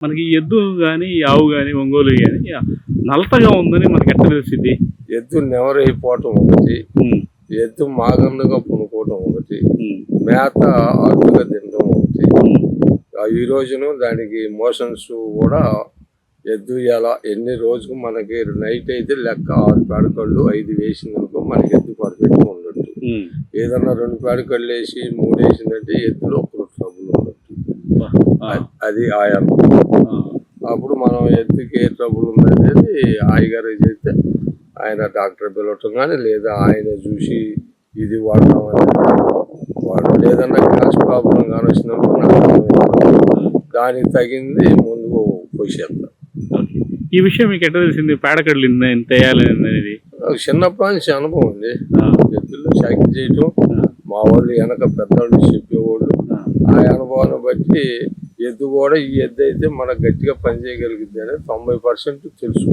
మనకి ఎద్దు గాని, ఆవు గాని, ఒంగోలు గాని నలతగా ఉందని మనకి ఎట్లా తెలిసిద్ది? ఎద్దు నెవరైపోవటం ఒకటి, ఎద్దు మాగండుగా పునుకోవటం ఒకటి, మేత అరుదుగా తినడం ఒకటి. ఈ రోజును దానికి మోషన్స్ కూడా ఎద్దు ఎలా ఎన్ని రోజుకు మనకి నైట్ అయితే లెక్క 6 పేడకళ్ళు 5 వేసిందనుకో మనకి ఎద్దు పర్ఫెక్ట్గా ఉండొచ్చు. ఏదన్నా 2 పేడకళ్ళు వేసి 3 వేసిందంటే ఎద్దులో ఒక ట్రబుల్ ఉండొచ్చు. అది ఆయా అప్పుడు మనం ఎద్దుకి ఏ ట్రబుల్ ఉందనేది ఆయగారు చేస్తే ఆయన డాక్టర్ పిలవటం కానీ లేదా ఆయన చూసి ఇది వాడతామని వాడు లేదన్నా గ్యాస్ ప్రాబ్లం కానీ వచ్చినప్పుడు దానికి తగింది ముందు పోసేస్తాం. ఈ విషయం మీకు ఎట్లా తెలిసింది? పేడకడ్లు ఇంత వేయాలి అనేది చిన్నప్పటి నుంచి అనుభవం ఉంది. ఎద్దుల్లో సాకింగ్ చేయటం మా వాళ్ళు వెనక పెద్దవాళ్ళు చెప్పేవాళ్ళు. ఆ అనుభవాన్ని బట్టి ఎద్దు కూడా ఈ ఎద్దు అయితే మనకు గట్టిగా పనిచేయగలిగింది అనేది 90% తెలుసు.